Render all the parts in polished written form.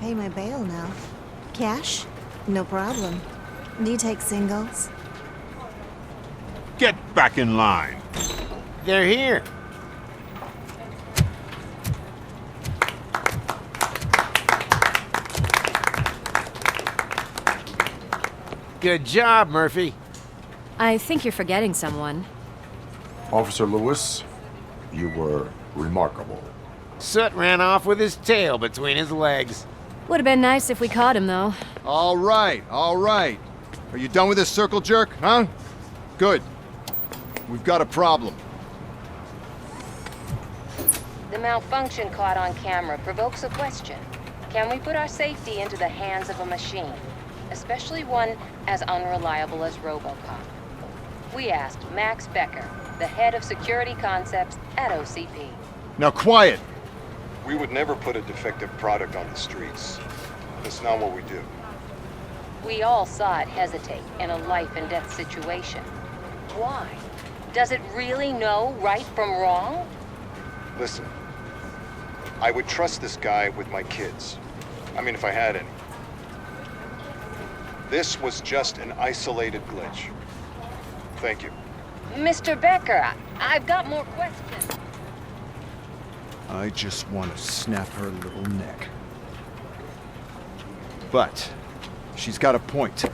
pay my bail now. Cash? No problem. Do you take singles? Get back in line. They're here. Good job, Murphy. I think you're forgetting someone. Officer Lewis, you were remarkable. Soot ran off with his tail between his legs. Would have been nice if we caught him, though. All right, all right. Are you done with this circle jerk, huh? Good. We've got a problem. The malfunction caught on camera provokes a question. Can we put our safety into the hands of a machine? Especially one as unreliable as RoboCop. We asked Max Becker, the head of security concepts at OCP. Now quiet! We would never put a defective product on the streets. That's not what we do. We all saw it hesitate in a life-and-death situation. Why? Does it really know right from wrong? Listen, I would trust this guy with my kids. I mean, if I had any. This was just an isolated glitch. Thank you. Mr. Becker, I've got more questions. I just want to snap her little neck. But she's got a point.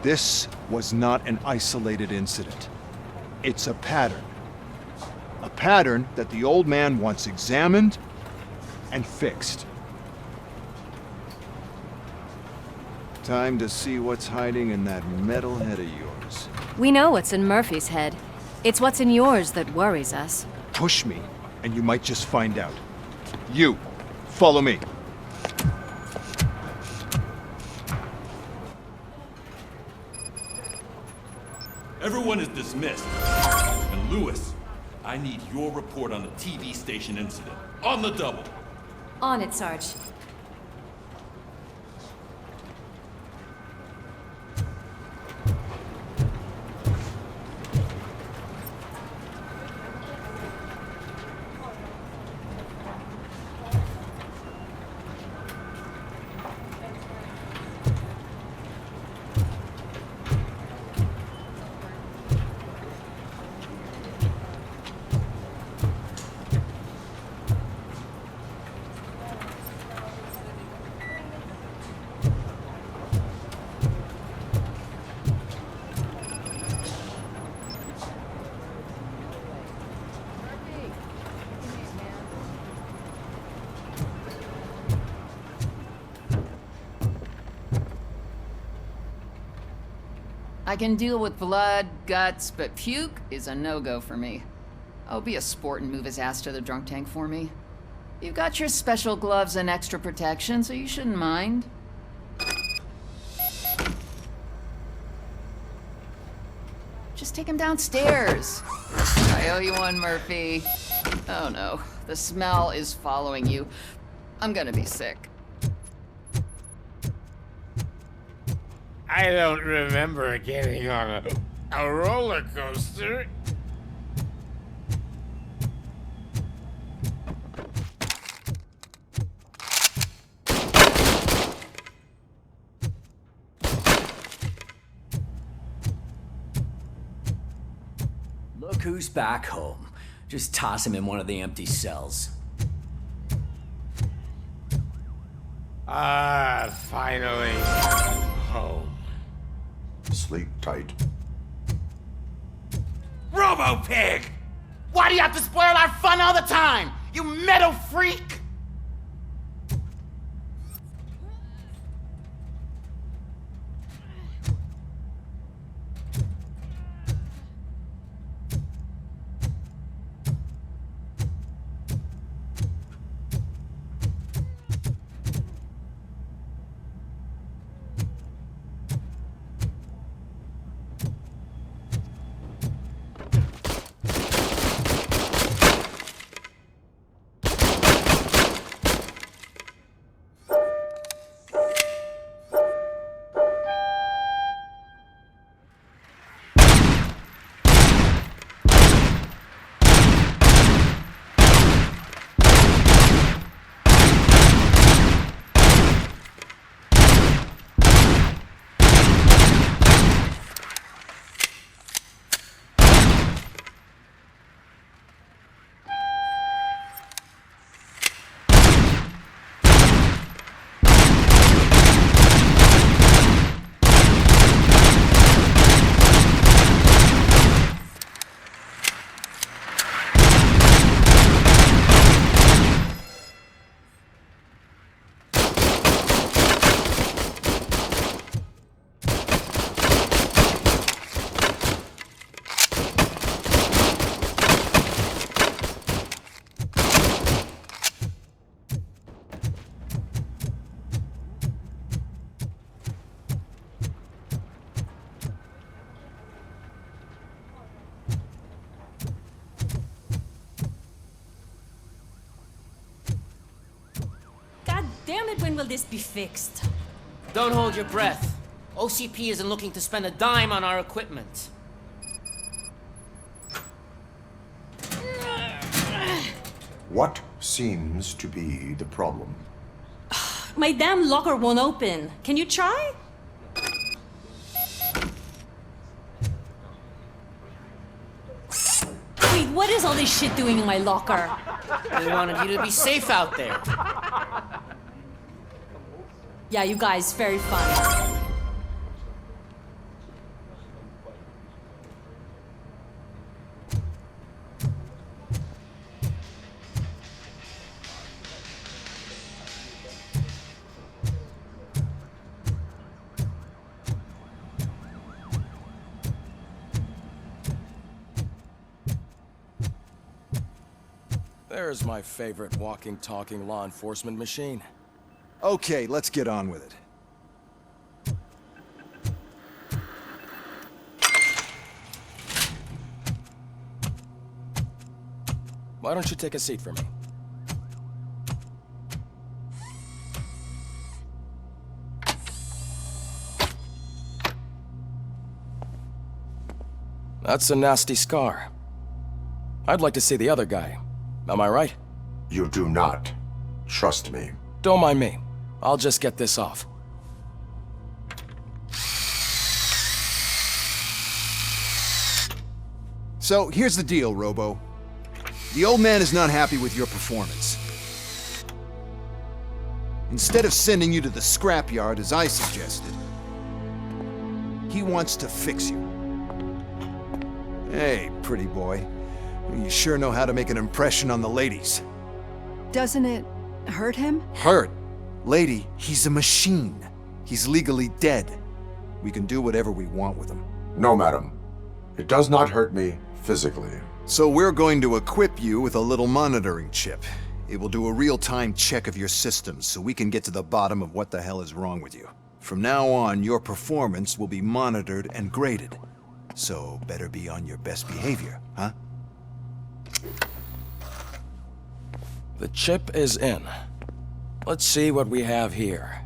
This was not an isolated incident. It's a pattern. A pattern that the old man wants examined and fixed. Time to see what's hiding in that metal head of yours. We know what's in Murphy's head. It's what's in yours that worries us. Push me, and you might just find out. You, follow me. Everyone is dismissed. And Lewis, I need your report on the TV station incident. On the double. On it, Sarge. I can deal with blood, guts, but puke is a no-go for me. Oh, be a sport and move his ass to the drunk tank for me. You've got your special gloves and extra protection, so you shouldn't mind. Just take him downstairs. I owe you one, Murphy. Oh no, the smell is following you. I'm gonna be sick. I don't remember getting on a roller coaster. Look who's back home. Just toss him in one of the empty cells. Ah, finally. Home. Sleep tight. Robo-Pig! Why do you have to spoil our fun all the time? You metal freak! it, when will this be fixed? Don't hold your breath. OCP isn't looking to spend a dime on our equipment. What seems to be the problem? My damn locker won't open. Can you try? Wait, what is all this shit doing in my locker? They wanted you to be safe out there. Yeah, you guys, very fun. There's my favorite walking, talking law enforcement machine. Okay, let's get on with it. Why don't you take a seat for me? That's a nasty scar. I'd like to see the other guy. Am I right? You do not. Trust me. Don't mind me. I'll just get this off. So, here's the deal, Robo. The old man is not happy with your performance. Instead of sending you to the scrapyard, as I suggested, he wants to fix you. Hey, pretty boy. You sure know how to make an impression on the ladies. Doesn't it hurt him? Hurt? Lady, he's a machine. He's legally dead. We can do whatever we want with him. No, madam. It does not hurt me physically. So we're going to equip you with a little monitoring chip. It will do a real-time check of your systems so we can get to the bottom of what the hell is wrong with you. From now on, your performance will be monitored and graded. So better be on your best behavior, huh? The chip is in. Let's see what we have here.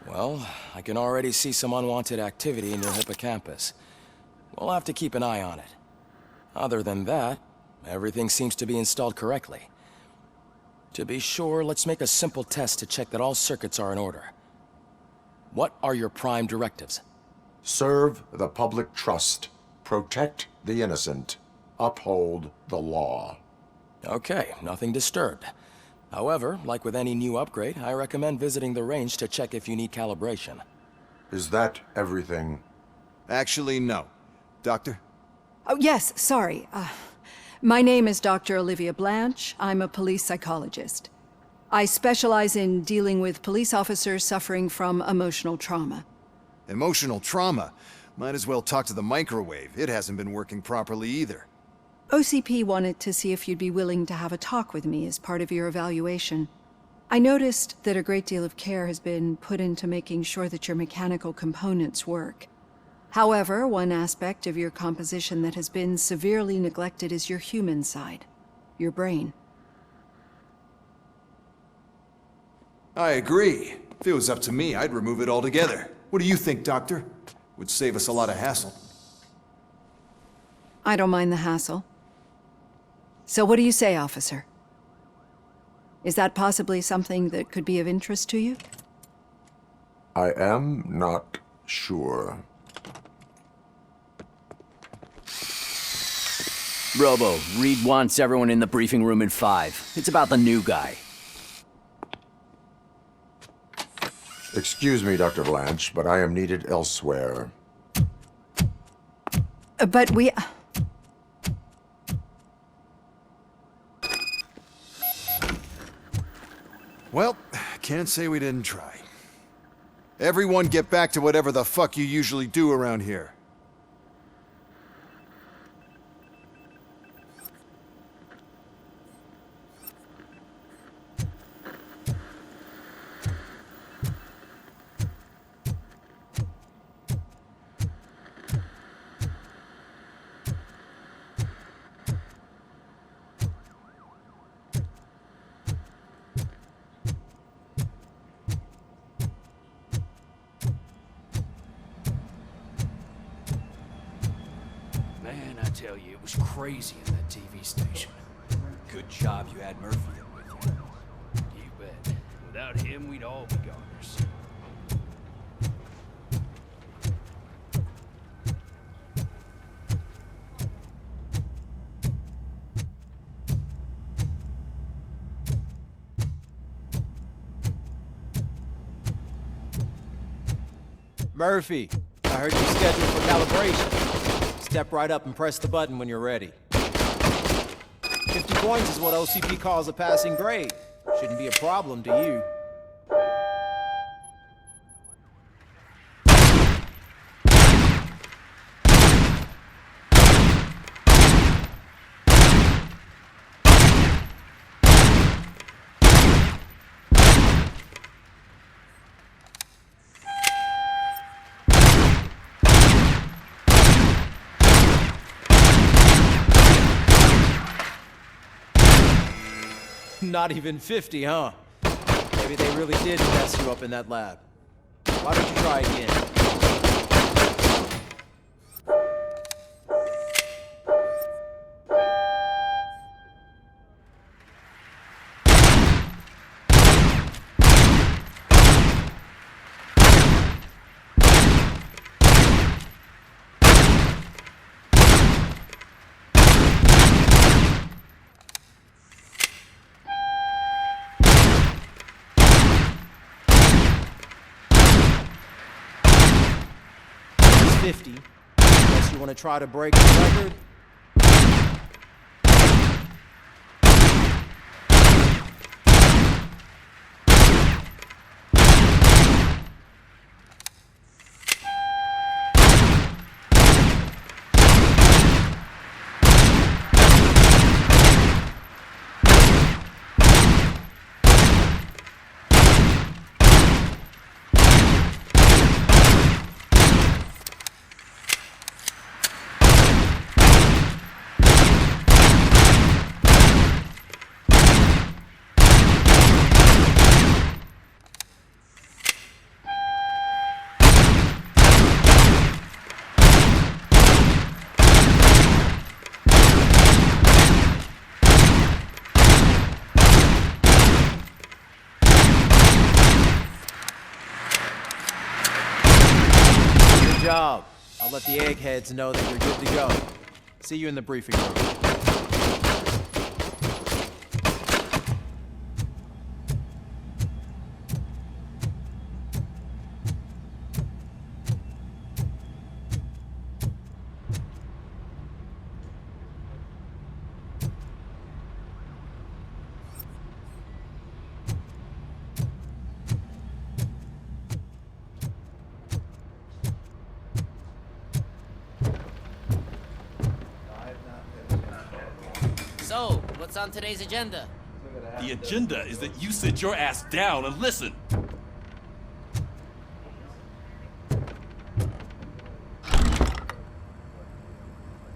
Well, I can already see some unwanted activity in your hippocampus. We'll have to keep an eye on it. Other than that, everything seems to be installed correctly. To be sure, let's make a simple test to check that all circuits are in order. What are your prime directives? Serve the public trust. Protect the innocent. Uphold the law. Okay, nothing disturbed. However, like with any new upgrade, I recommend visiting the range to check if you need calibration. Is that everything? Actually, no. Doctor? Oh, yes, sorry. My name is Dr. Olivia Blanche. I'm a police psychologist. I specialize in dealing with police officers suffering from emotional trauma. Emotional trauma? Might as well talk to the microwave. It hasn't been working properly either. OCP wanted to see if you'd be willing to have a talk with me as part of your evaluation. I noticed that a great deal of care has been put into making sure that your mechanical components work. However, one aspect of your composition that has been severely neglected is your human side, your brain. I agree. If it was up to me, I'd remove it altogether. What do you think, Doctor? Would save us a lot of hassle. I don't mind the hassle. So what do you say, officer? Is that possibly something that could be of interest to you? I am not sure. Robo, Reed wants everyone in the briefing room in 5. It's about the new guy. Excuse me, Dr. Blanche, but I am needed elsewhere. But we... Well, can't say we didn't try. Everyone get back to whatever the fuck you usually do around here. Man, I tell you, it was crazy in that TV station. Good job you had Murphy there with you. You bet. Without him, we'd all be goners. Murphy, I heard you're scheduled for calibration. Step right up and press the button when you're ready. 50 points is what OCP calls a passing grade. Shouldn't be a problem to you. Not even 50, huh? Maybe they really did mess you up in that lab. Why don't you try again? It's 50. Unless you want to try to break the record. Good job. I'll let the eggheads know that you're good to go. See you in the briefing room. What's on today's agenda? The agenda is that you sit your ass down and listen.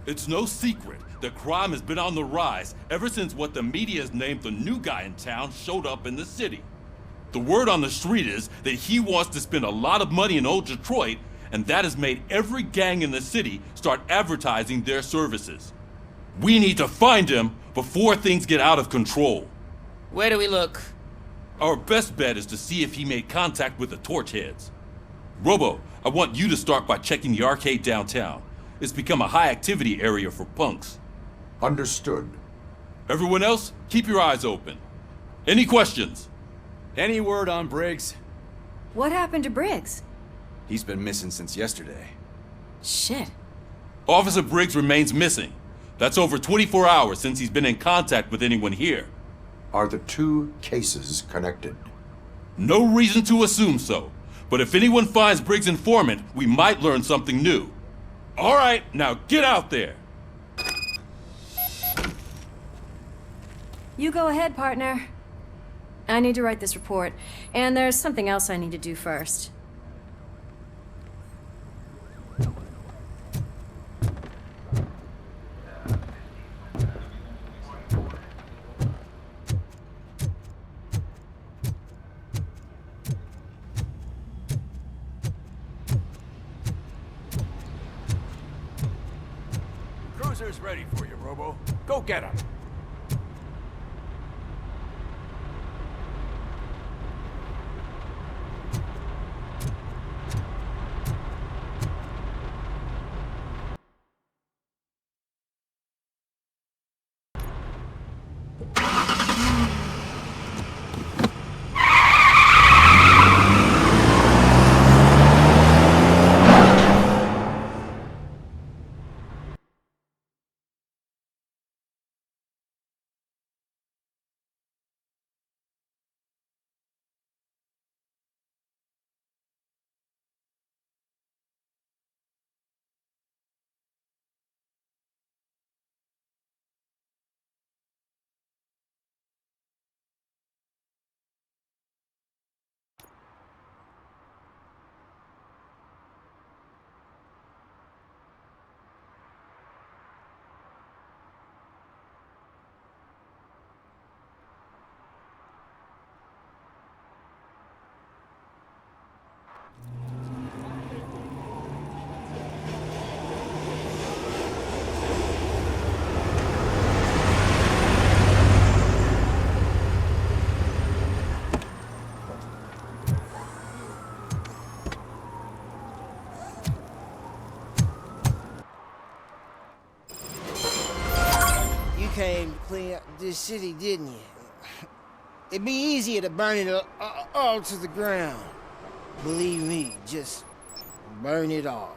It's no secret that crime has been on the rise ever since what the media has named the new guy in town showed up in the city. The word on the street is that he wants to spend a lot of money in old Detroit, and that has made every gang in the city start advertising their services. We need to find him before things get out of control. Where do we look? Our best bet is to see if he made contact with the Torchheads. Robo, I want you to start by checking the arcade downtown. It's become a high-activity area for punks. Understood. Everyone else, keep your eyes open. Any questions? Any word on Briggs? What happened to Briggs? He's been missing since yesterday. Shit. Officer Briggs remains missing. That's over 24 hours since he's been in contact with anyone here. Are the two cases connected? No reason to assume so. But if anyone finds Briggs' informant, we might learn something new. All right, now get out there. You go ahead, partner. I need to write this report, and there's something else I need to do first. Cruiser's ready for you, Robo. Go get him. Came to clean up this city, didn't you? It'd be easier to burn it all to the ground. Believe me, just burn it all.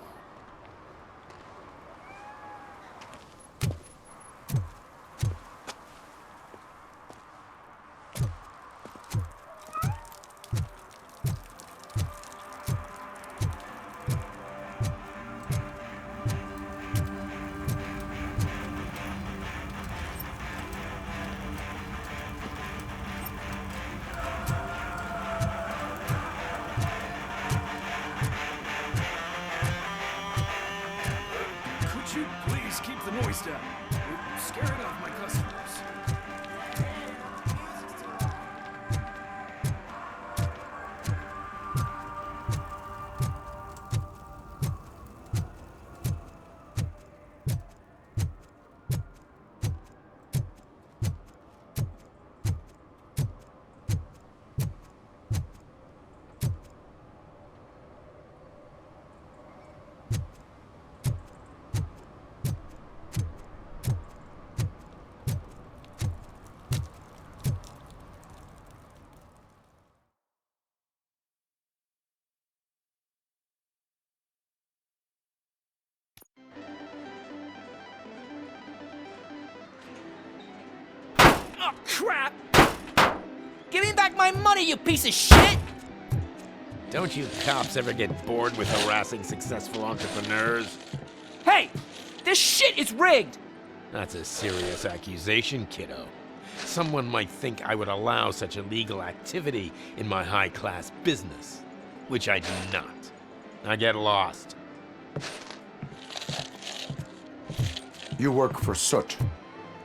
Keep the noise down. You're scaring off my customers. Oh, crap! Give me back my money, you piece of shit! Don't you cops ever get bored with harassing successful entrepreneurs? Hey! This shit is rigged! That's a serious accusation, kiddo. someone might think I would allow such illegal activity in my high-class business, which I do not. I get lost. You work for Soot.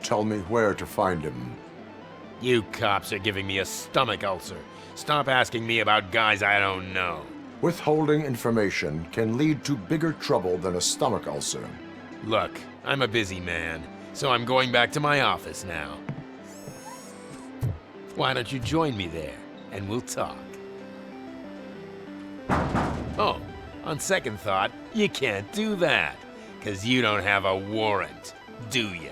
Tell me where to find him. You cops are giving me a stomach ulcer. Stop asking me about guys I don't know. Withholding information can lead to bigger trouble than a stomach ulcer. Look, I'm a busy man, so I'm going back to my office now. Why don't you join me there, and we'll talk. Oh, on second thought, you can't do that, 'cause you don't have a warrant, do ya?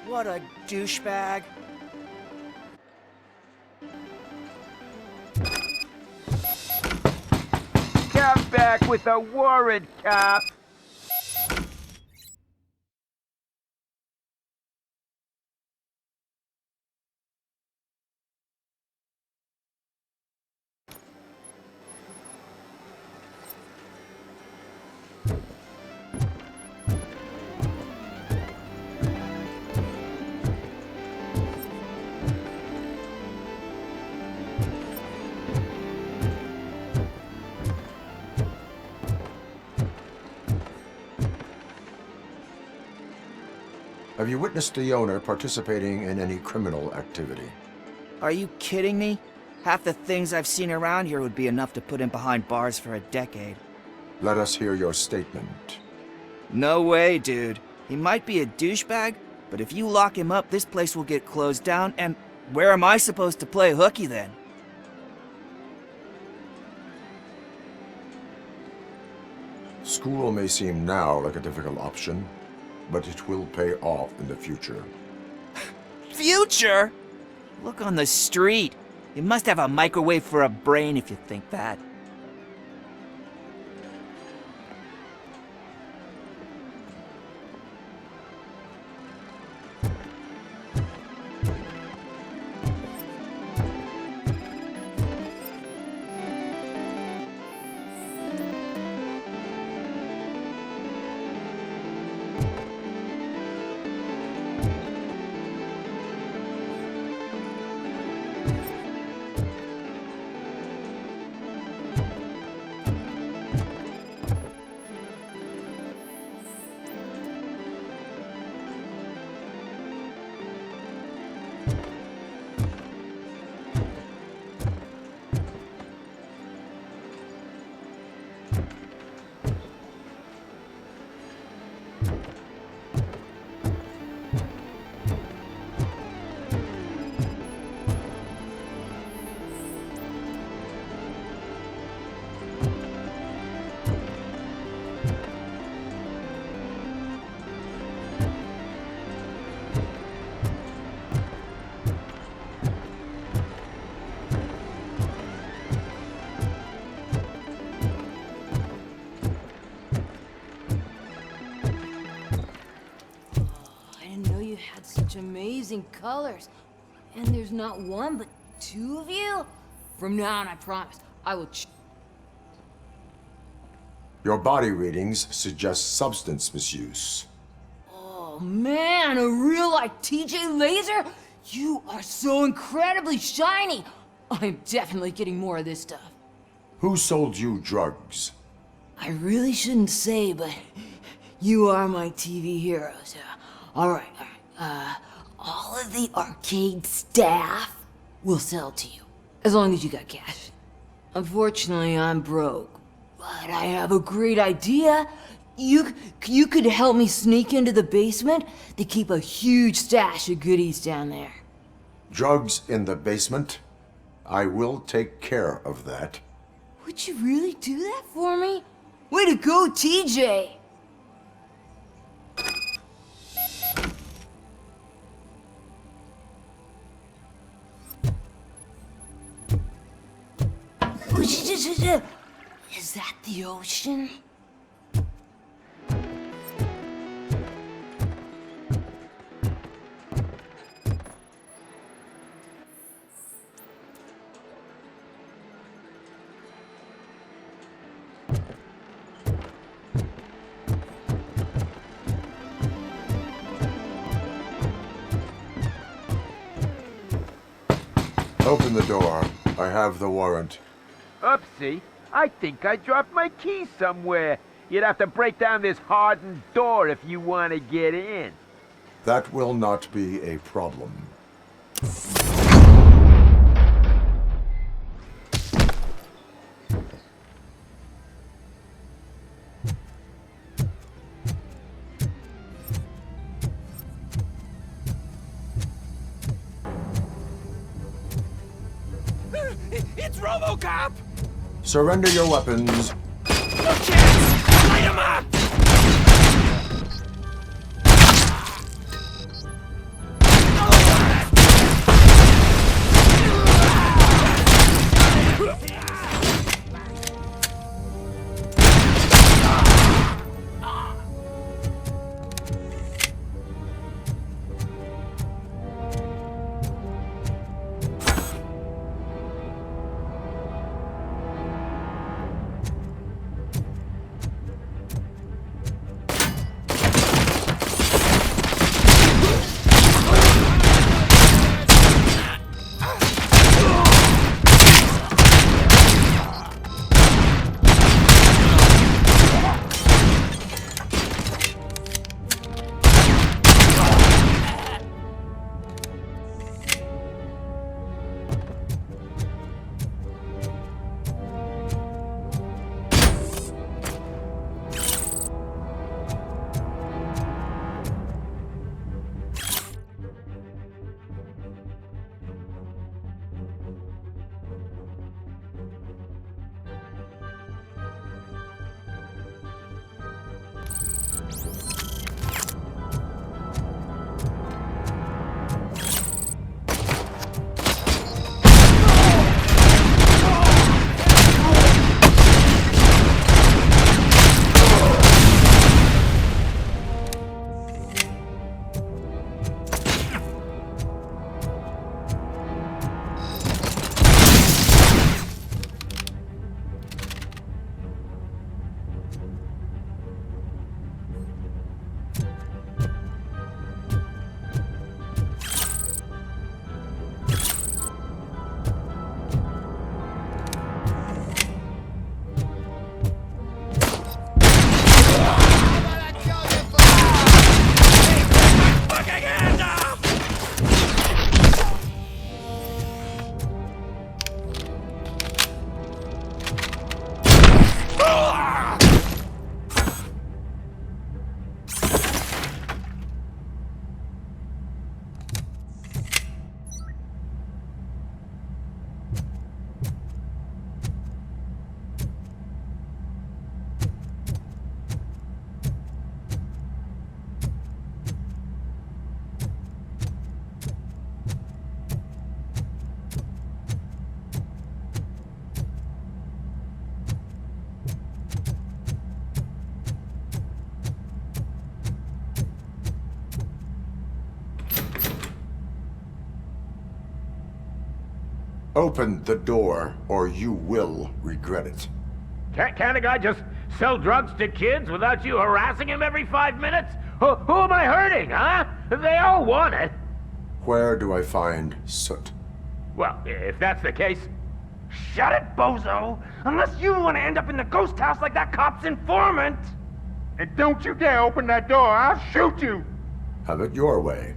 What a douchebag. Come back with a warrant, cop! Have you witnessed the owner participating in any criminal activity? Are you kidding me? Half the things I've seen around here would be enough to put him behind bars for a decade. Let us hear your statement. No way, dude. He might be a douchebag, but if you lock him up, this place will get closed down, and where am I supposed to play hooky then? School may seem now like a difficult option, but it will pay off in the future. Future? Look on the street. You must have a microwave for a brain if you think that. Such amazing colors. And there's not one, but two of you? From now on, I promise, I will Your body readings suggest substance misuse. Oh man, a real like TJ Laser? You are so incredibly shiny. I'm definitely getting more of this stuff. Who sold you drugs? I really shouldn't say, but you are my TV heroes. All right. All of the arcade staff will sell to you, as long as you got cash. Unfortunately, I'm broke, but I have a great idea. You could help me sneak into the basement. They keep a huge stash of goodies down there. Drugs in the basement? I will take care of that. Would you really do that for me? Way to go, TJ! Is that the ocean? Open the door. I have the warrant. Oopsie. I think I dropped my keys somewhere. You'd have to break down this hardened door if you want to get in. That will not be a problem. It's RoboCop! Surrender your weapons. No chance! Light him up! Open the door, or you will regret it. Can't a guy just sell drugs to kids without you harassing him every 5 minutes? Who am I hurting, huh? They all want it. Where do I find Soot? Well, if that's the case, shut it, bozo! Unless you want to end up in the ghost house like that cop's informant! And don't you dare open that door, I'll shoot you! Have it your way.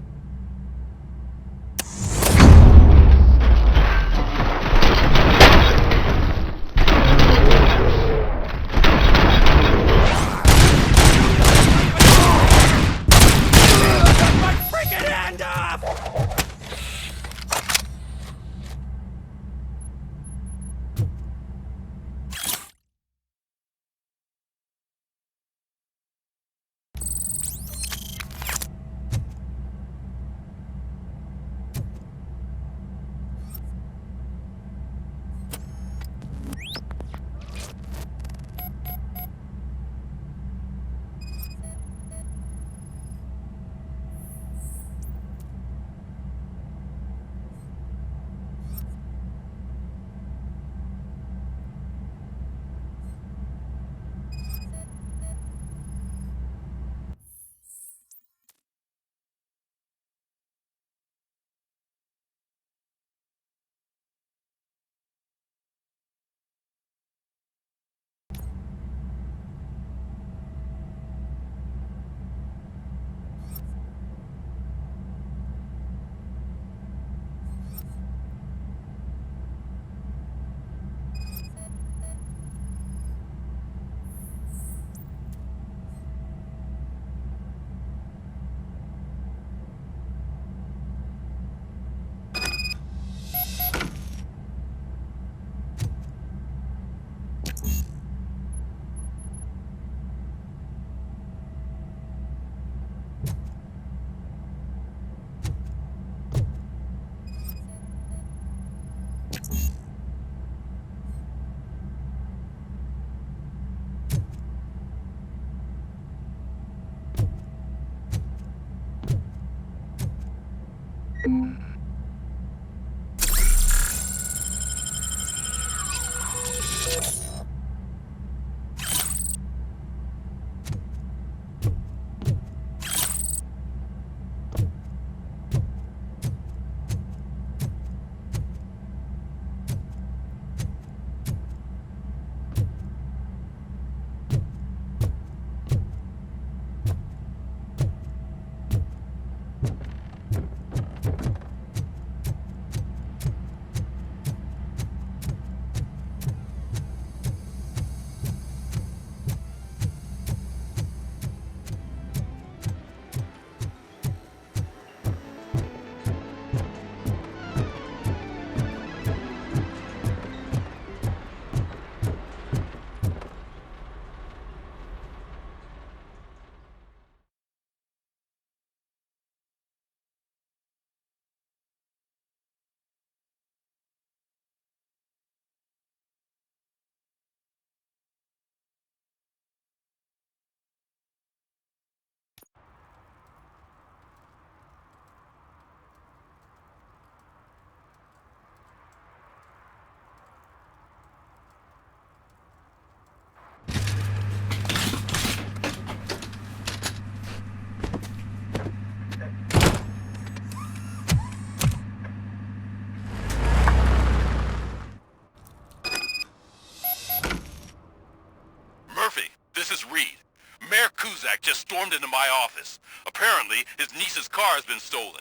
just stormed into my office. Apparently, his niece's car has been stolen.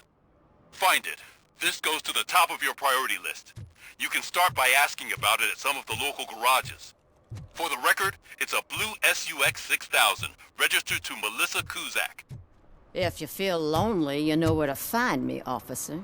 Find it. This goes to the top of your priority list. You can start by asking about it at some of the local garages. For the record, it's a blue SUX 6000, registered to Melissa Kuzak. If you feel lonely, you know where to find me, officer.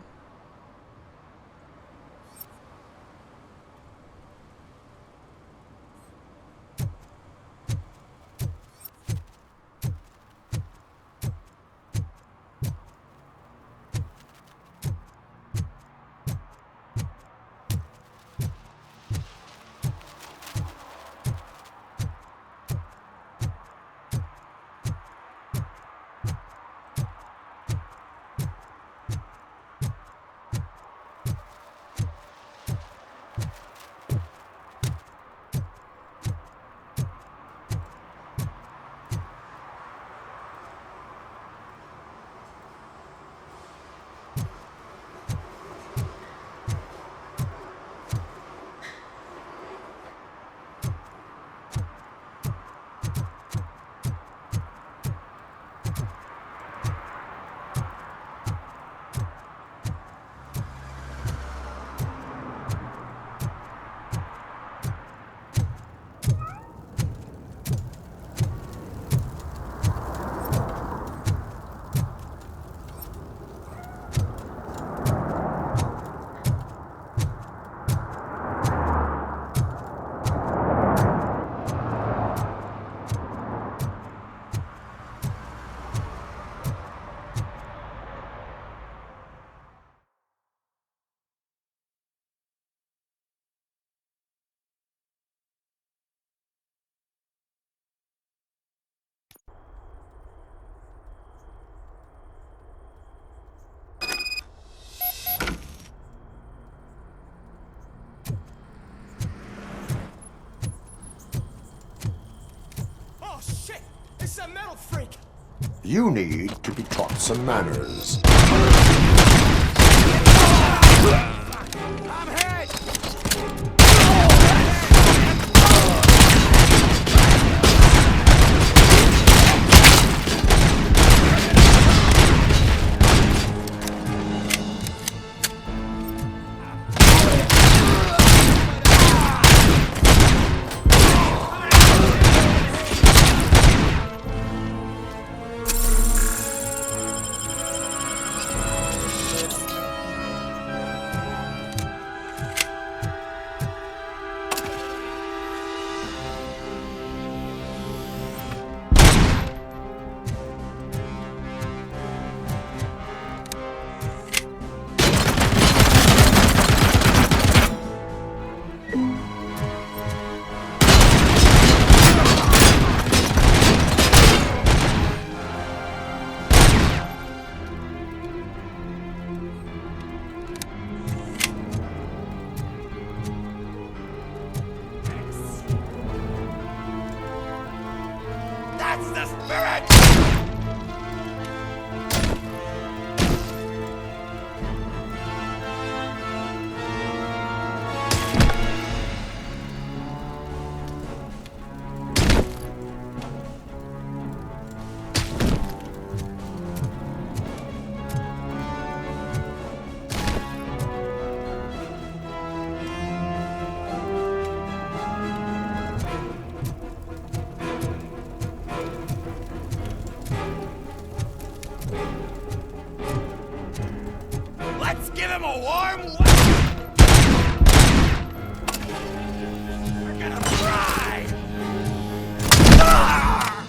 You need to be taught some manners. That's the spirit! Let's give him a warm welcome! We're gonna fry! Ah!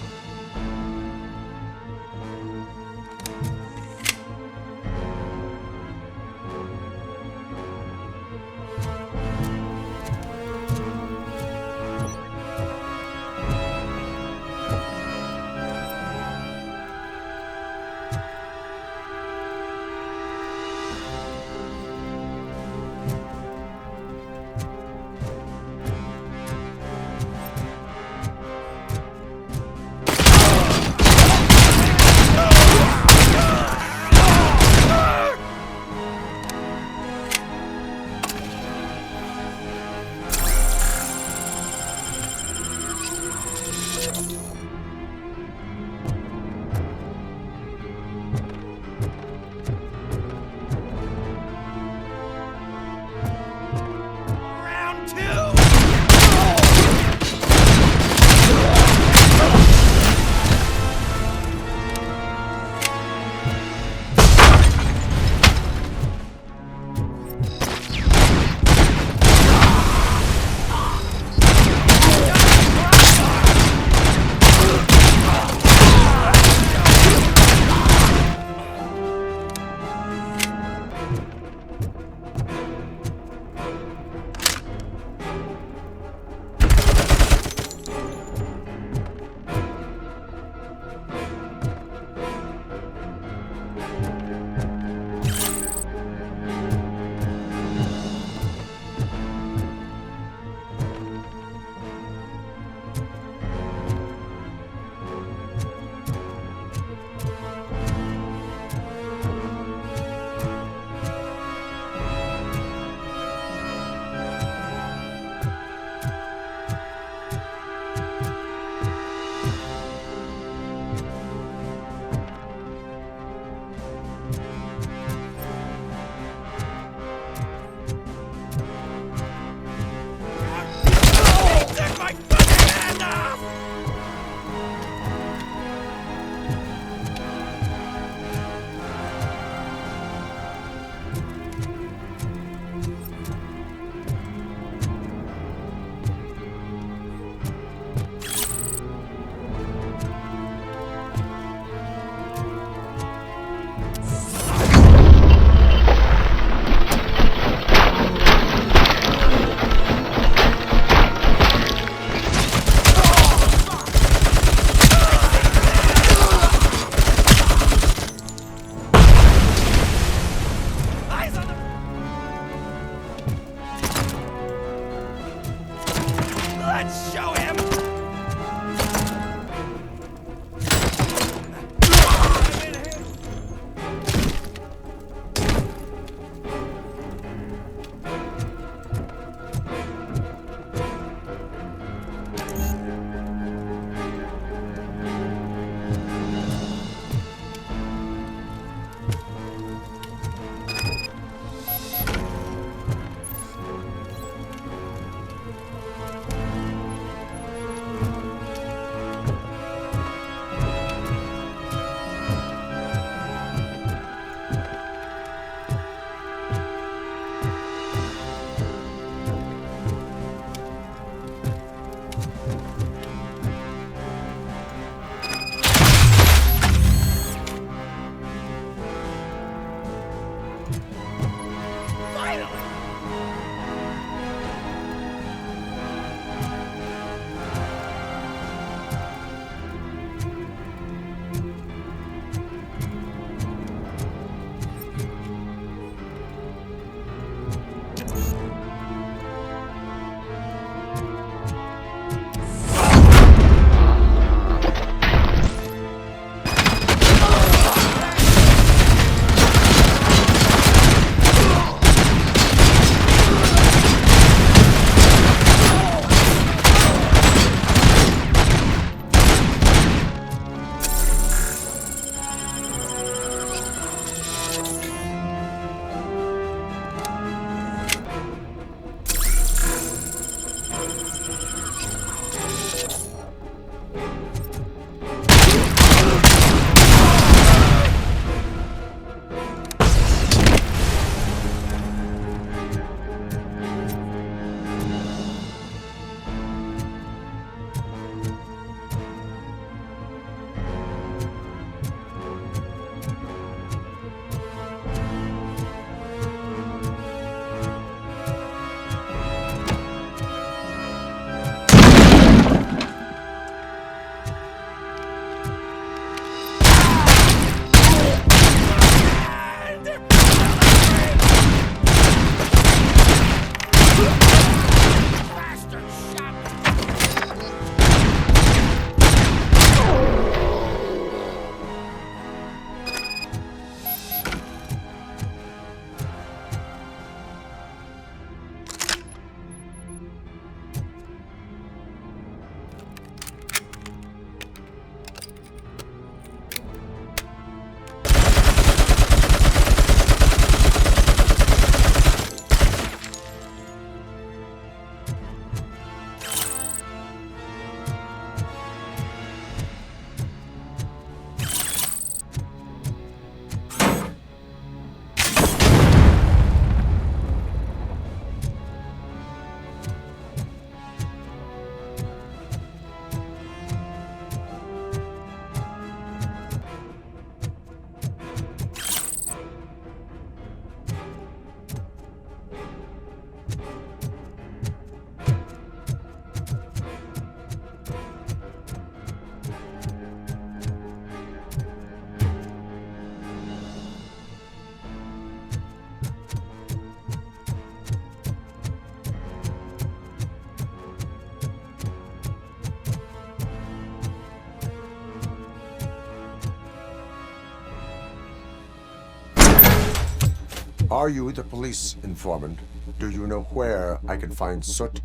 Are you the police informant? Do you know where I can find Soot?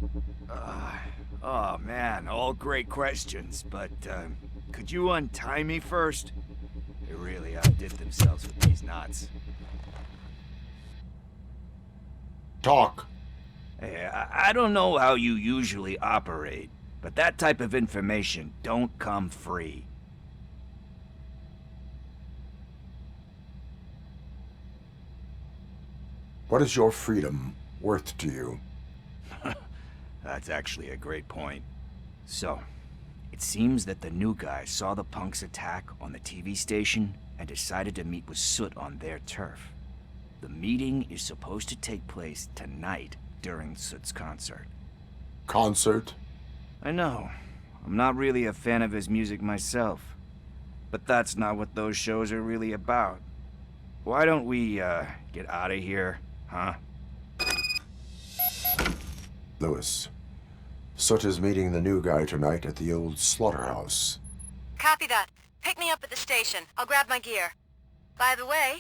Oh man, all great questions, but could you untie me first? They really outdid themselves with these knots. Talk. Hey, I don't know how you usually operate, but that type of information don't come free. What is your freedom worth to you? That's actually a great point. So, it seems that the new guy saw the punks' attack on the TV station and decided to meet with Soot on their turf. The meeting is supposed to take place tonight during Soot's concert. Concert? I know. I'm not really a fan of his music myself. But that's not what those shows are really about. Why don't we, get out of here, huh? Lewis, Soot is meeting the new guy tonight at the old slaughterhouse. Copy that. Pick me up at the station. I'll grab my gear. By the way,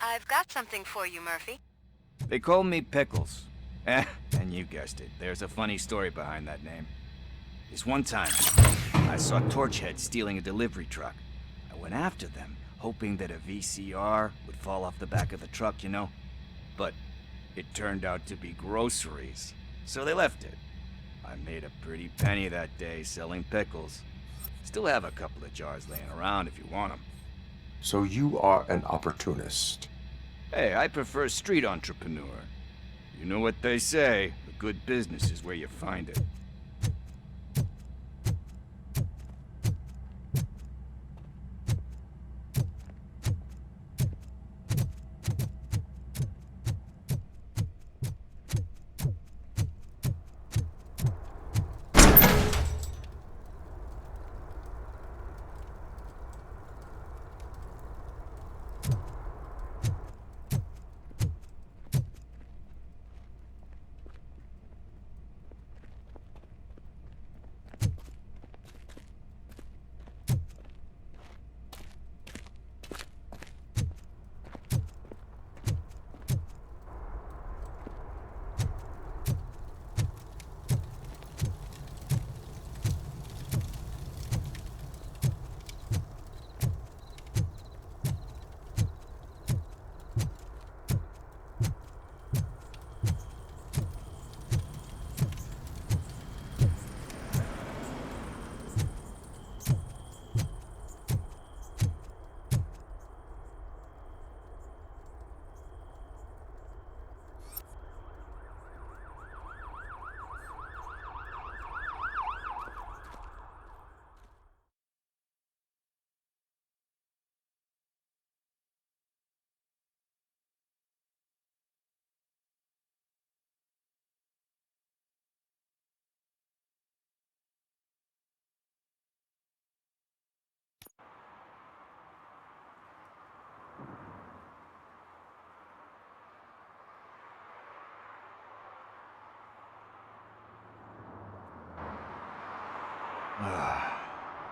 I've got something for you, Murphy. They call me Pickles. And you guessed it, there's a funny story behind that name. This one time, I saw Torchhead stealing a delivery truck. I went after them, hoping that a VCR would fall off the back of the truck, you know? But it turned out to be groceries, so they left it. I made a pretty penny that day selling pickles. Still have a couple of jars laying around if you want them. So you are an opportunist. Hey, I prefer street entrepreneur. You know what they say, a good business is where you find it.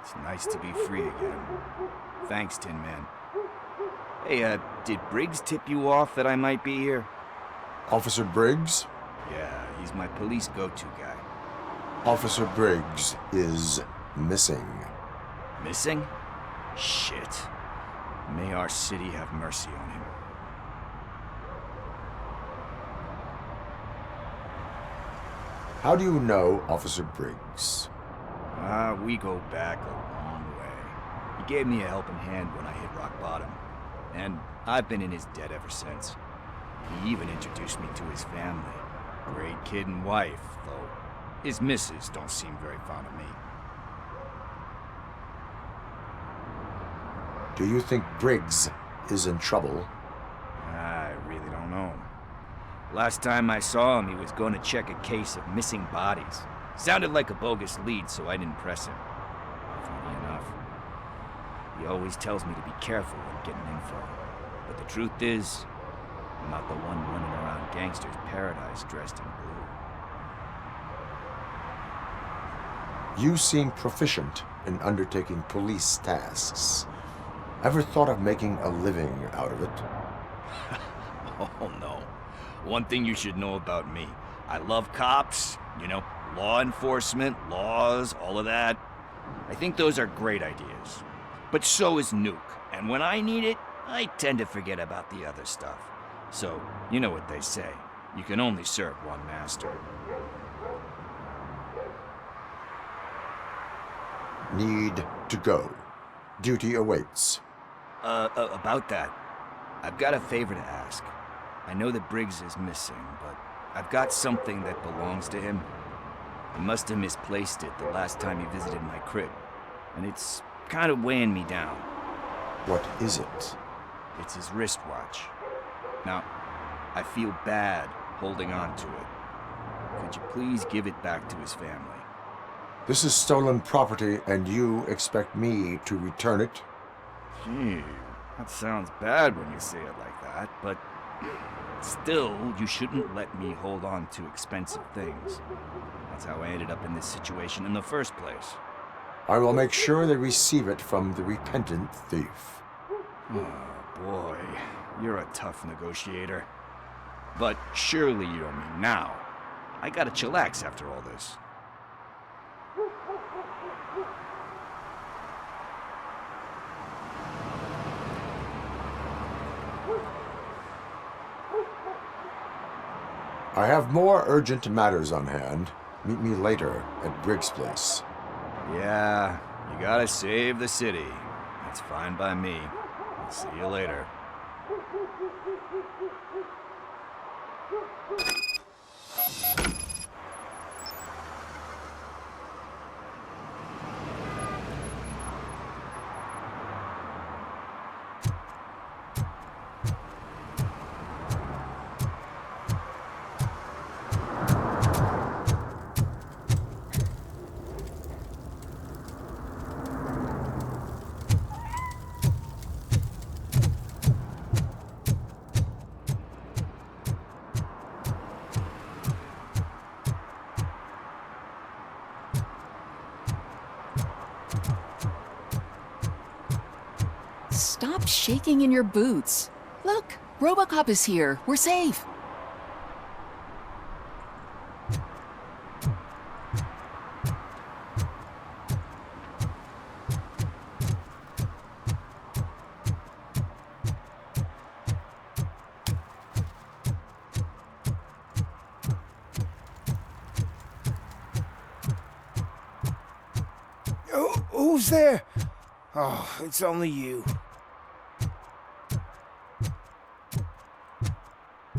It's nice to be free again. Thanks, Tin Man. Hey, did Briggs tip you off that I might be here? Officer Briggs? Yeah, he's my police go-to guy. Officer Briggs is missing. Missing? Shit. May our city have mercy on him. How do you know Officer Briggs? We go back a long way. He gave me a helping hand when I hit rock bottom. And I've been in his debt ever since. He even introduced me to his family. Great kid and wife, though his missus don't seem very fond of me. Do you think Briggs is in trouble? I really don't know. Last time I saw him, he was going to check a case of missing bodies. Sounded like a bogus lead, so I didn't press him. Funny enough. He always tells me to be careful when getting info. But the truth is, I'm not the one running around gangsters' paradise dressed in blue. You seem proficient in undertaking police tasks. Ever thought of making a living out of it? Oh, no. One thing you should know about me. I love cops, you know, law enforcement, laws, all of that. I think those are great ideas. But so is Nuke. And when I need it, I tend to forget about the other stuff. So, you know what they say. You can only serve one master. Need to go. Duty awaits. About that, I've got a favor to ask. I know that Briggs is missing, but I've got something that belongs to him. He must have misplaced it the last time he visited my crib, and it's kind of weighing me down. What is it? It's his wristwatch. Now, I feel bad holding on to it. Could you please give it back to his family? This is stolen property, and you expect me to return it? Gee, that sounds bad when you say it like that, but still, you shouldn't let me hold on to expensive things. That's how I ended up in this situation in the first place. I will make sure they receive it from the repentant thief. Oh, boy. You're a tough negotiator. But surely you don't mean now. I gotta chillax after all this. I have more urgent matters on hand. Meet me later at Briggs' place. Yeah, you gotta save the city. That's fine by me. I'll see you later. Stop shaking in your boots. Look, RoboCop is here. We're safe. Who's there? Oh, it's only you.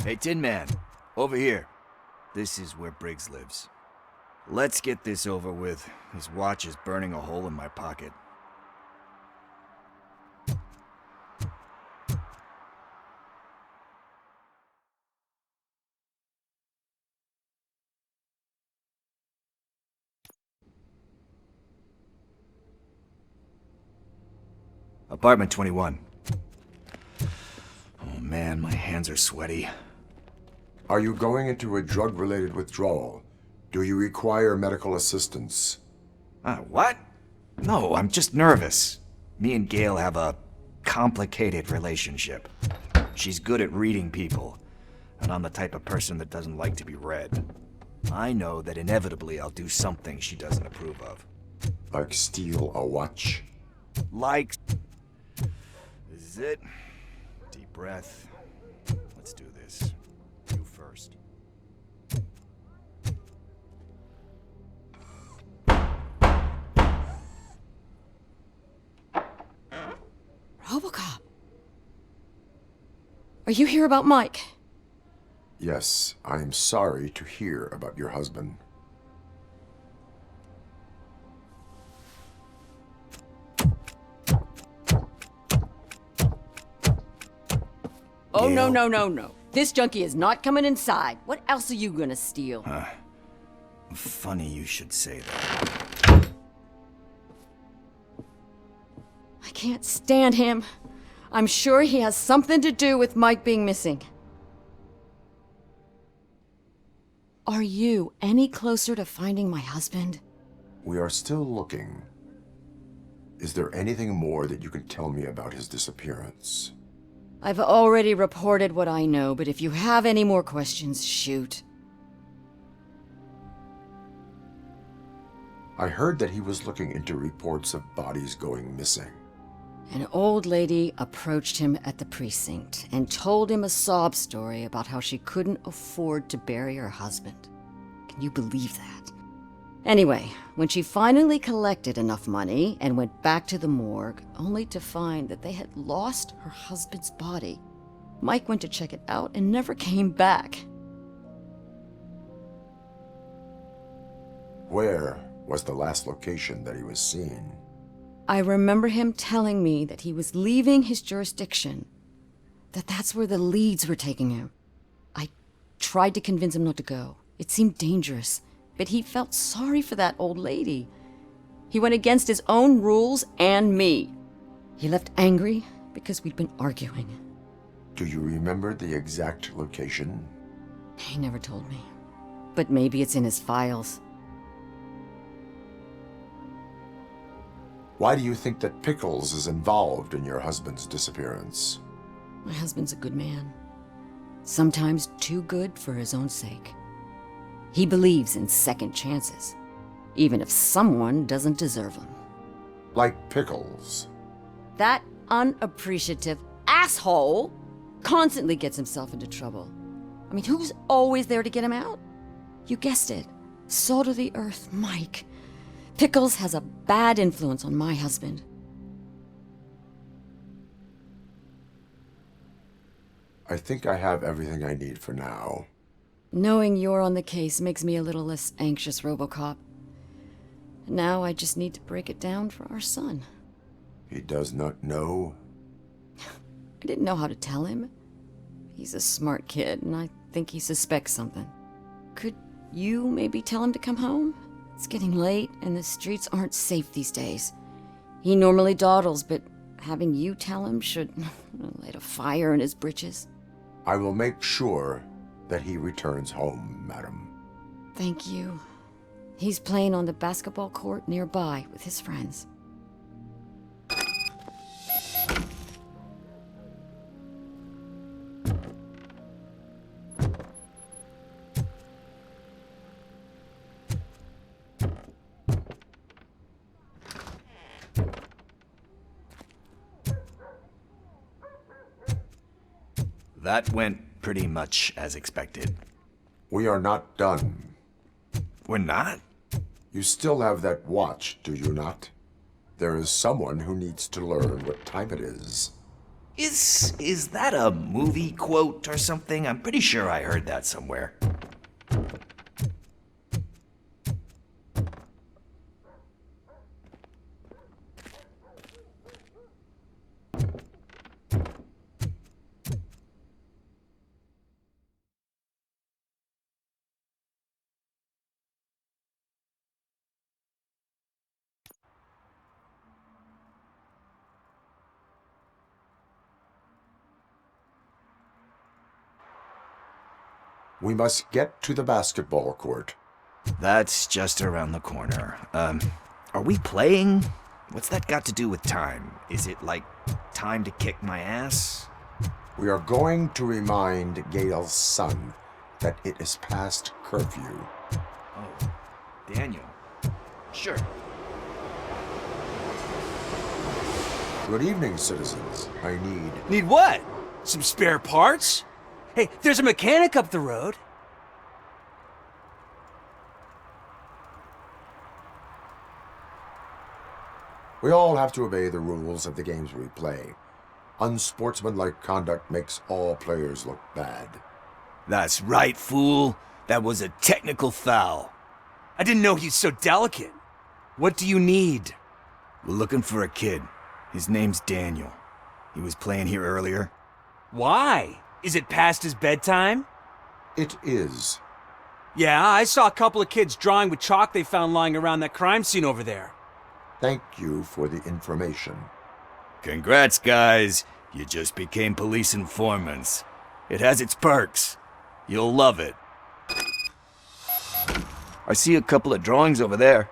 Hey, Tin Man, over here. This is where Briggs lives. Let's get this over with. His watch is burning a hole in my pocket. Apartment 21. Oh man, my hands are sweaty. Are you going into a drug-related withdrawal? Do you require medical assistance? What? No, I'm just nervous. Me and Gail have a complicated relationship. She's good at reading people, and I'm the type of person that doesn't like to be read. I know that inevitably I'll do something she doesn't approve of. Like steal a watch? Like... This is it. Deep breath. Let's do this. You first. RoboCop. Are you here about Mike? Yes, I am sorry to hear about your husband. Oh, no, no, no, no. This junkie is not coming inside. What else are you gonna steal? Funny you should say that. I can't stand him. I'm sure he has something to do with Mike being missing. Are you any closer to finding my husband? We are still looking. Is there anything more that you can tell me about his disappearance? I've already reported what I know, but if you have any more questions, shoot. I heard that he was looking into reports of bodies going missing. An old lady approached him at the precinct and told him a sob story about how she couldn't afford to bury her husband. Can you believe that? Anyway, when she finally collected enough money and went back to the morgue, only to find that they had lost her husband's body, Mike went to check it out and never came back. Where was the last location that he was seen? I remember him telling me that he was leaving his jurisdiction, that's where the leads were taking him. I tried to convince him not to go. It seemed dangerous, but he felt sorry for that old lady. He went against his own rules and me. He left angry because we'd been arguing. Do you remember the exact location? He never told me, but maybe it's in his files. Why do you think that Pickles is involved in your husband's disappearance? My husband's a good man. Sometimes too good for his own sake. He believes in second chances, even if someone doesn't deserve them. Like Pickles. That unappreciative asshole constantly gets himself into trouble. I mean, who's always there to get him out? You guessed it. Salt of the earth, Mike. Pickles has a bad influence on my husband. I think I have everything I need for now. Knowing you're on the case makes me a little less anxious, RoboCop. Now I just need to break it down for our son. He does not know? I didn't know how to tell him. He's a smart kid, and I think he suspects something. Could you maybe tell him to come home? It's getting late, and the streets aren't safe these days. He normally dawdles, but having you tell him should light a fire in his britches. I will make sure that he returns home, madam. Thank you. He's playing on the basketball court nearby with his friends. That went pretty much as expected. We are not done. We're not? You still have that watch, do you not? There is someone who needs to learn what time it is. Is that a movie quote or something? I'm pretty sure I heard that somewhere. We must get to the basketball court. That's just around the corner. Are we playing? What's that got to do with time? Is it like time to kick my ass? We are going to remind Gail's son that it is past curfew. Oh, Daniel. Sure. Good evening, citizens. I Need what? Some spare parts? Hey, there's a mechanic up the road. We all have to obey the rules of the games we play. Unsportsmanlike conduct makes all players look bad. That's right, fool. That was a technical foul. I didn't know he's so delicate. What do you need? We're looking for a kid. His name's Daniel. He was playing here earlier. Why? Is it past his bedtime? It is. Yeah, I saw a couple of kids drawing with chalk they found lying around that crime scene over there. Thank you for the information. Congrats, guys. You just became police informants. It has its perks. You'll love it. I see a couple of drawings over there.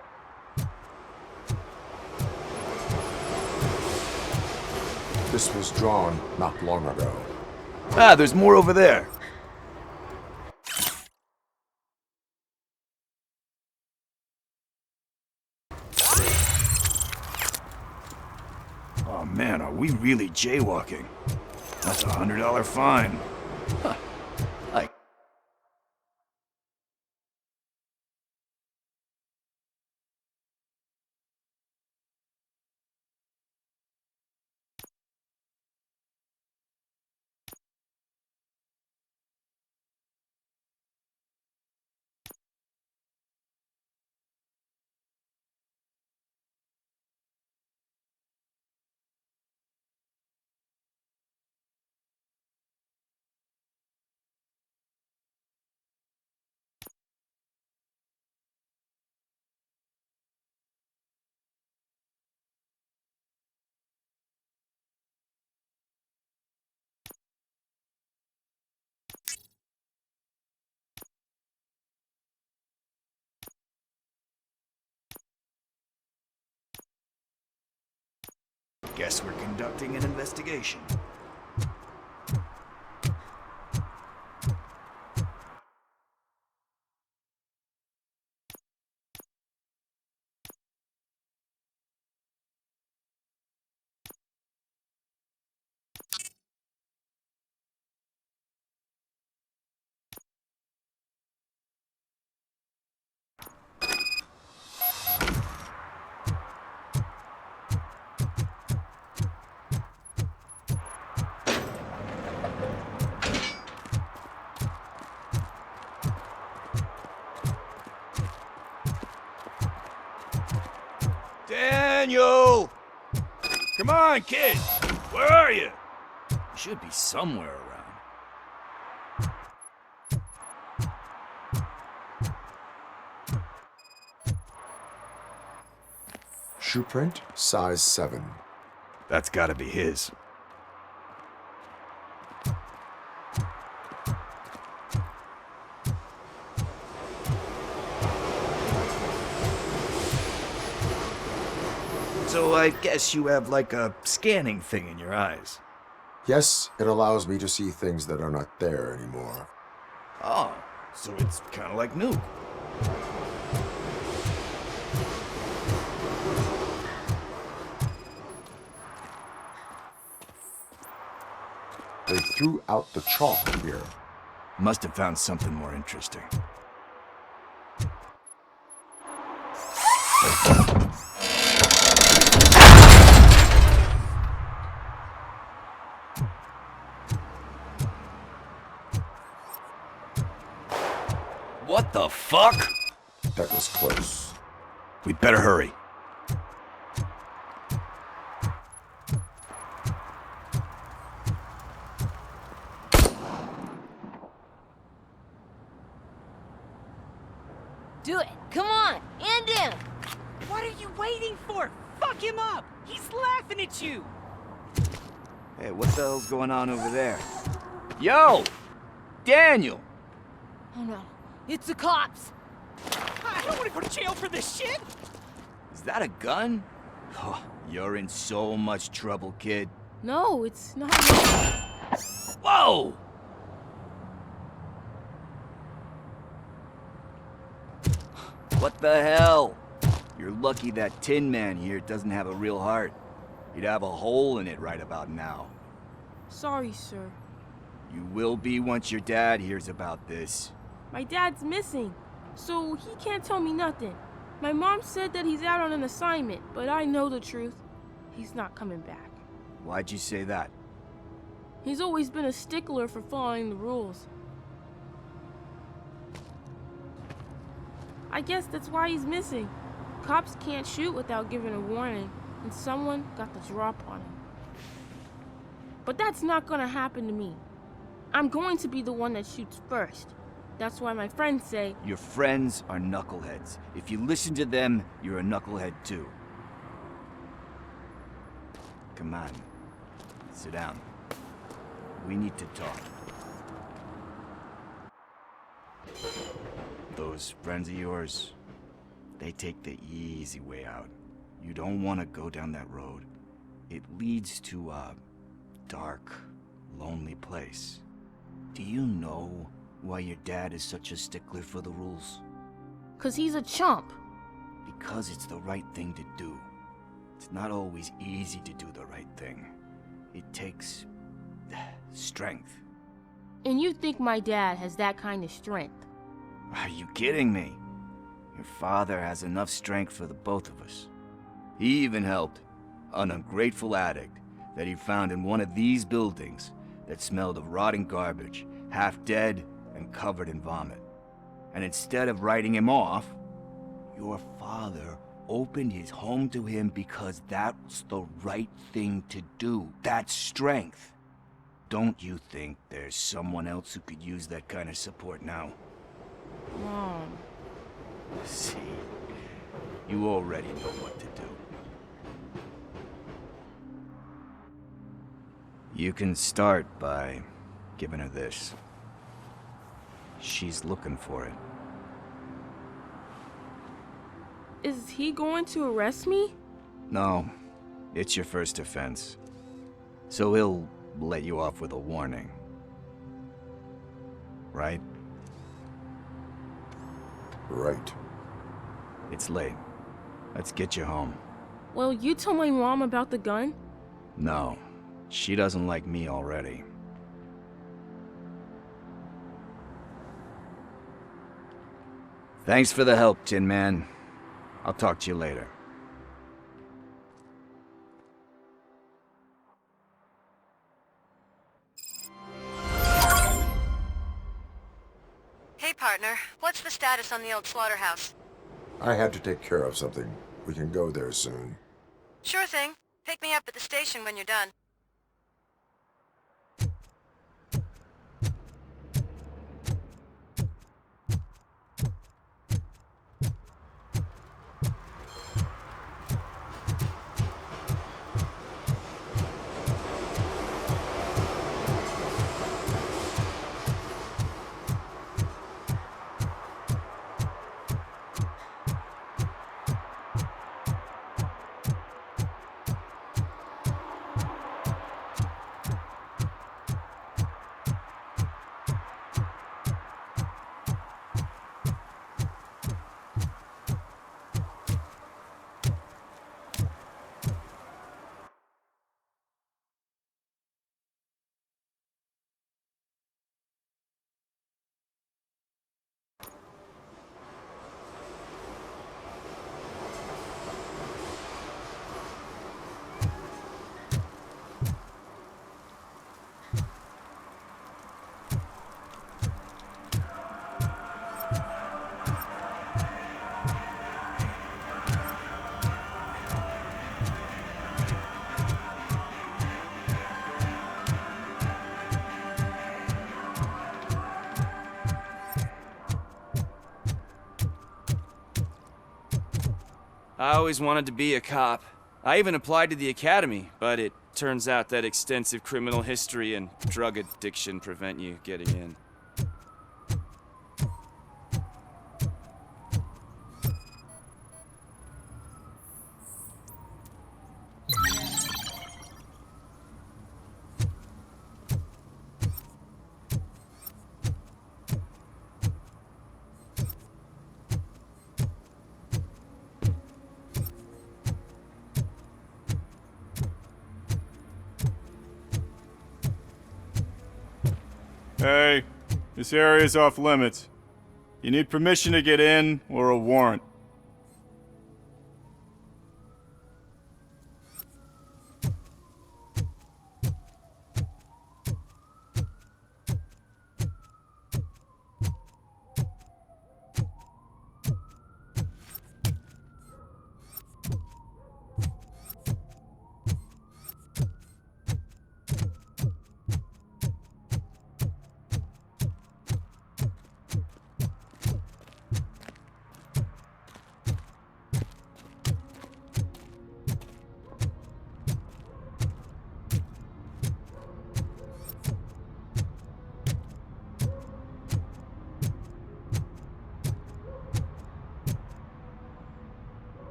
The This was drawn not long ago. Ah, there's more over there. Oh man, are we really jaywalking? That's $100 fine. Huh. Guess we're conducting an investigation. Daniel! Come on, kid! Where are you? You should be somewhere around. Shoe print, size 7. That's gotta be his. So I guess you have like a scanning thing in your eyes. Yes, it allows me to see things that are not there anymore. Oh, so it's kind of like Nuke. They threw out the chalk here. Must have found something more interesting. What the fuck? That was close. We'd better hurry. Do it. Come on. End him. What are you waiting for? Fuck him up. He's laughing at you. Hey, what the hell's going on over there? Yo! Daniel! Oh no. It's the cops. I don't want to go to jail for this shit. Is that a gun? Oh, you're in so much trouble, kid. No, it's not. Whoa! What the hell? You're lucky that Tin Man here doesn't have a real heart. He'd have a hole in it right about now. Sorry, sir. You will be once your dad hears about this. My dad's missing, so he can't tell me nothing. My mom said that he's out on an assignment, but I know the truth. He's not coming back. Why'd you say that? He's always been a stickler for following the rules. I guess that's why he's missing. Cops can't shoot without giving a warning, and someone got the drop on him. But that's not gonna happen to me. I'm going to be the one that shoots first. That's why my friends say... Your friends are knuckleheads. If you listen to them, you're a knucklehead too. Come on. Sit down. We need to talk. Those friends of yours, they take the easy way out. You don't want to go down that road. It leads to, dark, lonely place. Do you know why your dad is such a stickler for the rules? 'Cause he's a chump. Because it's the right thing to do. It's not always easy to do the right thing. It takes strength. And you think my dad has that kind of strength? Are you kidding me? Your father has enough strength for the both of us. He even helped an ungrateful addict that he found in one of these buildings that smelled of rotting garbage, half dead and covered in vomit. And instead of writing him off, your father opened his home to him because that's the right thing to do. That's strength. Don't you think there's someone else who could use that kind of support now? Mom. See, you already know what to do. You can start by giving her this. She's looking for it. Is he going to arrest me? No, it's your first offense. So he'll let you off with a warning. Right? Right. It's late. Let's get you home. Well, you told my mom about the gun? No, she doesn't like me already. Thanks for the help, Tin Man. I'll talk to you later. Hey, partner. What's the status on the old slaughterhouse? I had to take care of something. We can go there soon. Sure thing. Pick me up at the station when you're done. I always wanted to be a cop. I even applied to the academy, but it turns out that extensive criminal history and drug addiction prevent you getting in. Hey, this area is off limits. You need permission to get in or a warrant.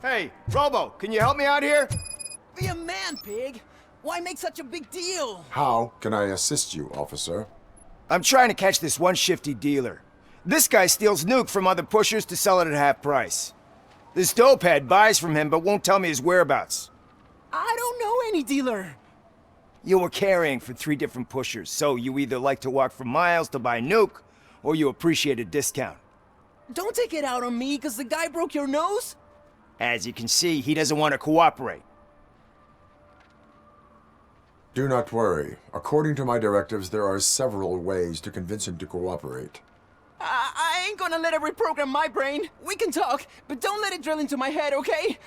Hey, Robo, can you help me out here? Be a man, pig. Why make such a big deal? How can I assist you, officer? I'm trying to catch this one shifty dealer. This guy steals nuke from other pushers to sell it at half price. This dopehead buys from him but won't tell me his whereabouts. I don't know any dealer. You were carrying for 3 different pushers, so you either like to walk for miles to buy nuke, or you appreciate a discount. Don't take it out on me, because the guy broke your nose? As you can see, he doesn't want to cooperate. Do not worry. According to my directives, there are several ways to convince him to cooperate. I ain't gonna let it reprogram my brain. We can talk, but don't let it drill into my head, okay?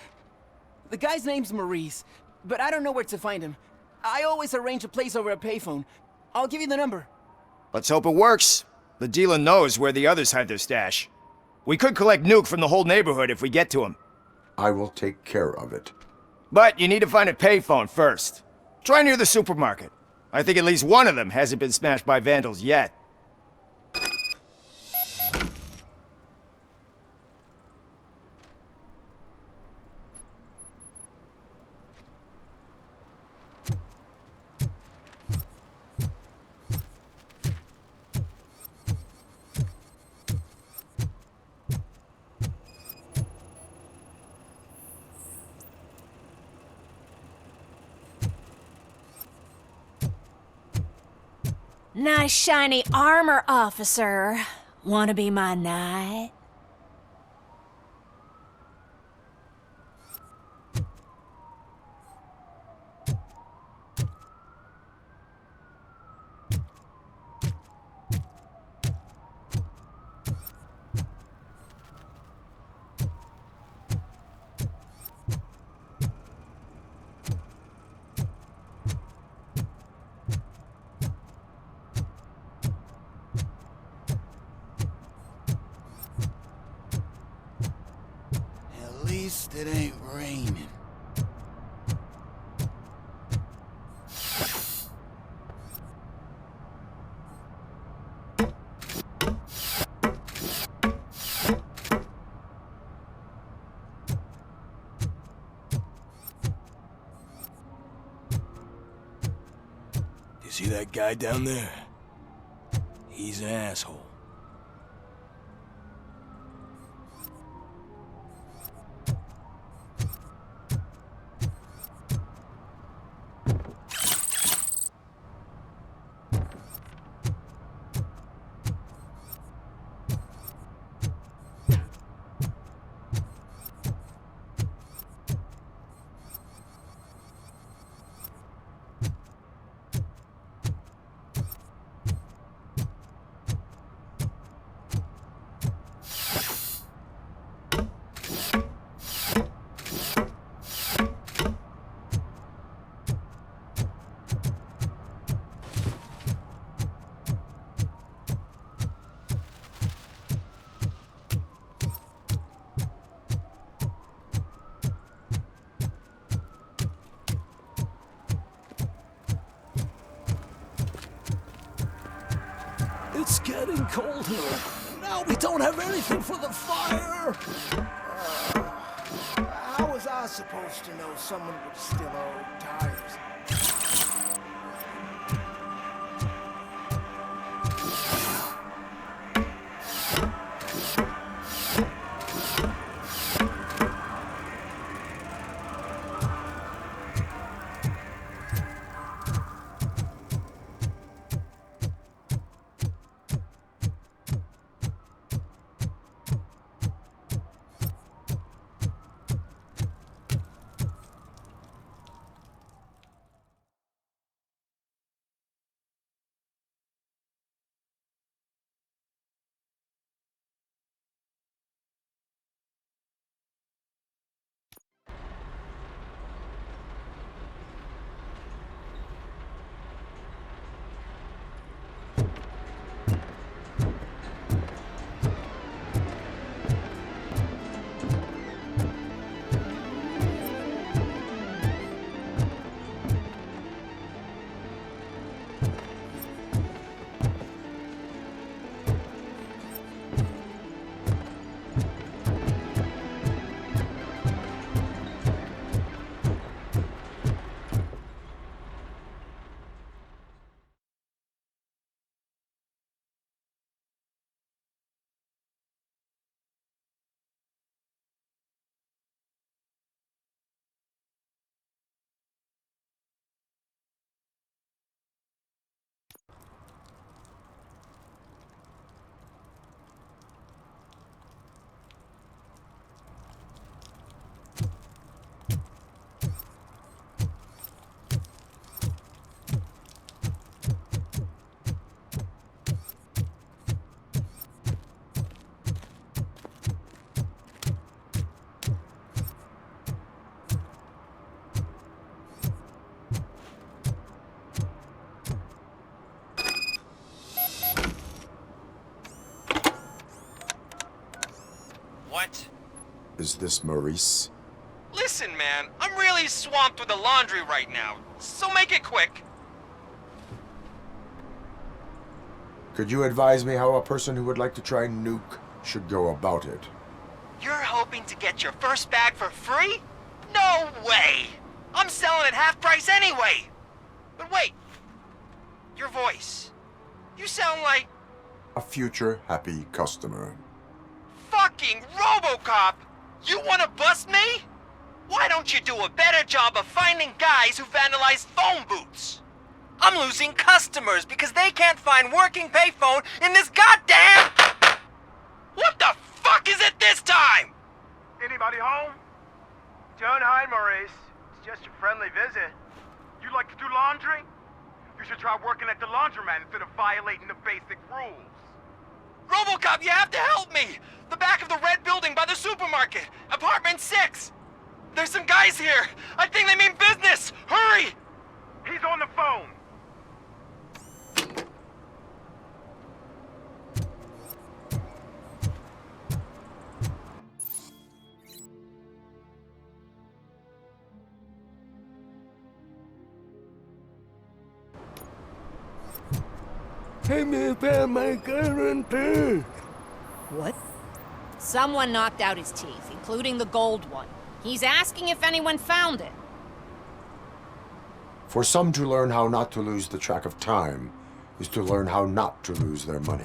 The guy's name's Maurice, but I don't know where to find him. I always arrange a place over a payphone. I'll give you the number. Let's hope it works. The dealer knows where the others hide their stash. We could collect nuke from the whole neighborhood if we get to him. I will take care of it. But you need to find a payphone first. Try near the supermarket. I think at least one of them hasn't been smashed by vandals yet. Nice shiny armor, officer. Wanna be my knight? At least it ain't raining. You see that guy down there? He's an asshole. It's getting cold here. Now we don't have anything for the fire. How was I supposed to know someone would steal old tires? What? Is this Maurice? Listen, man, I'm really swamped with the laundry right now, so make it quick. Could you advise me how a person who would like to try Nuke should go about it? You're hoping to get your first bag for free? No way! I'm selling at half price anyway! But wait, your voice. You sound like... A future happy customer. Fucking RoboCop! You wanna bust me? Why don't you do a better job of finding guys who vandalize phone booths? I'm losing customers because they can't find working payphone in this goddamn... What the fuck is it this time? Anybody home? Don't hide, Maurice. It's just a friendly visit. You like to do laundry? You should try working at the laundromat instead of violating the basic rules. RoboCop, you have to help me! The back of the red building by the supermarket, apartment 6. There's some guys here. I think they mean business. Hurry! He's on the phone. Hey, me found my gun too. What? Someone knocked out his teeth, including the gold one. He's asking if anyone found it. For some to learn how not to lose the track of time is to learn how not to lose their money.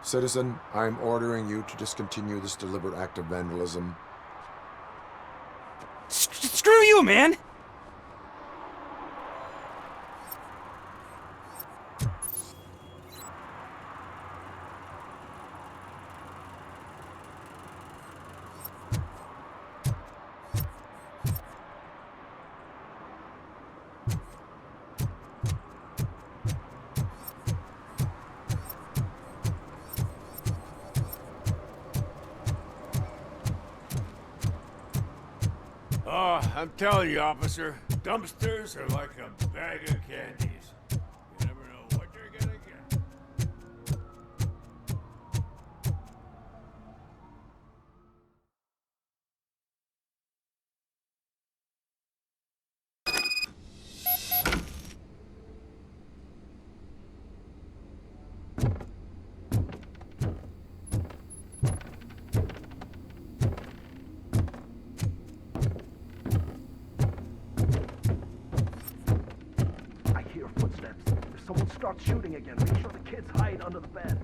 Citizen, I'm ordering you to discontinue this deliberate act of vandalism. Screw you, man! Oh, I'm telling you, officer, dumpsters are like a bag of candies. You never know what you're gonna get. Start shooting again. Make sure the kids hide under the bed.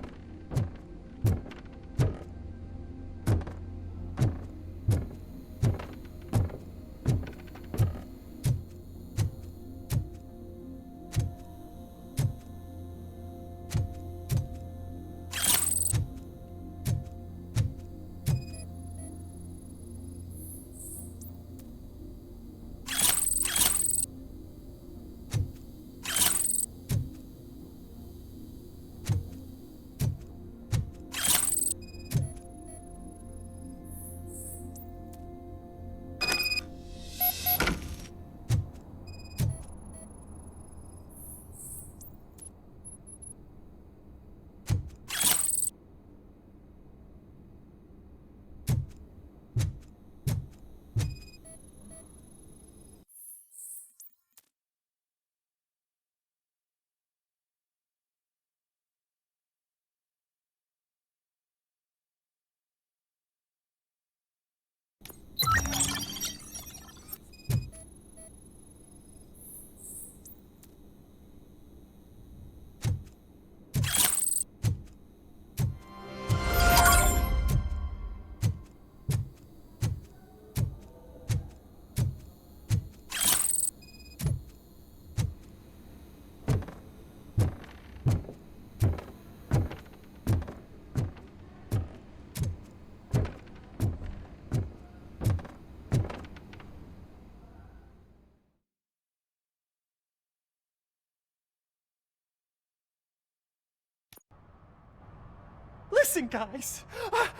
Listen, guys.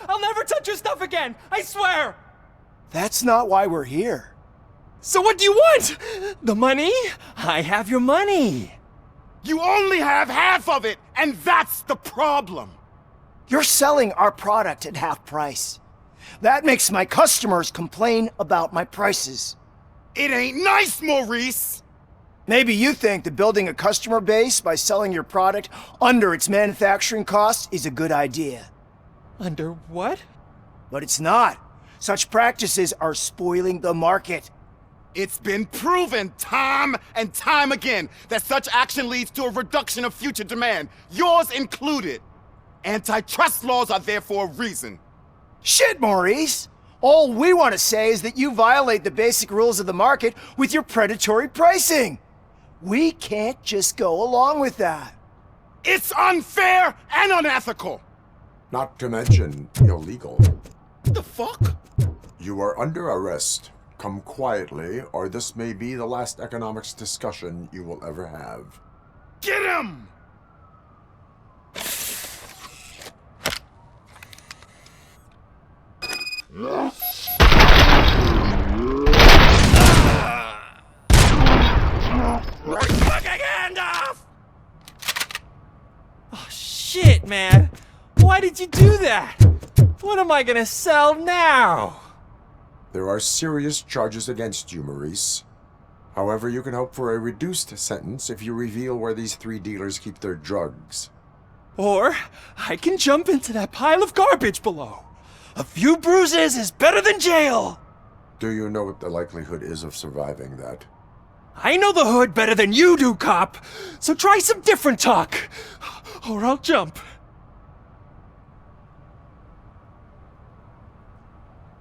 I'll never touch your stuff again. I swear. That's not why we're here. So what do you want? The money? I have your money. You only have half of it, and that's the problem. You're selling our product at half price. That makes my customers complain about my prices. It ain't nice, Maurice! Maybe you think that building a customer base by selling your product under its manufacturing cost is a good idea. Under what? But it's not. Such practices are spoiling the market. It's been proven time and time again that such action leads to a reduction of future demand, yours included. Antitrust laws are there for a reason. Shit, Maurice! All we want to say is that you violate the basic rules of the market with your predatory pricing. We can't just go along with that. It's unfair and unethical! Not to mention illegal. The fuck? You are under arrest. Come quietly, or this may be the last economics discussion you will ever have. Get him! Oh, shit, man. Why did you do that? What am I gonna sell now? There are serious charges against you, Maurice. However, you can hope for a reduced sentence if you reveal where these 3 dealers keep their drugs. Or I can jump into that pile of garbage below. A few bruises is better than jail. Do you know what the likelihood is of surviving that? I know the hood better than you do, cop. So try some different talk, or I'll jump.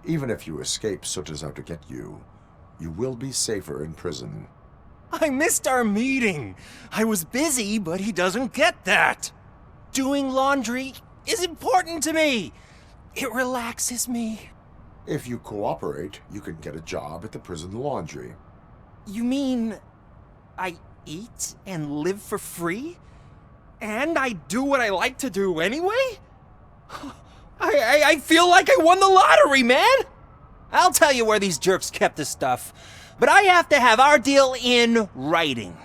Even if you escape Soot is out to get you, you will be safer in prison. I missed our meeting. I was busy, but he doesn't get that. Doing laundry is important to me. It relaxes me. If you cooperate, you can get a job at the prison laundry. You mean I eat and live for free? And I do what I like to do anyway? I feel like I won the lottery, man! I'll tell you where these jerks kept the stuff, but I have to have our deal in writing.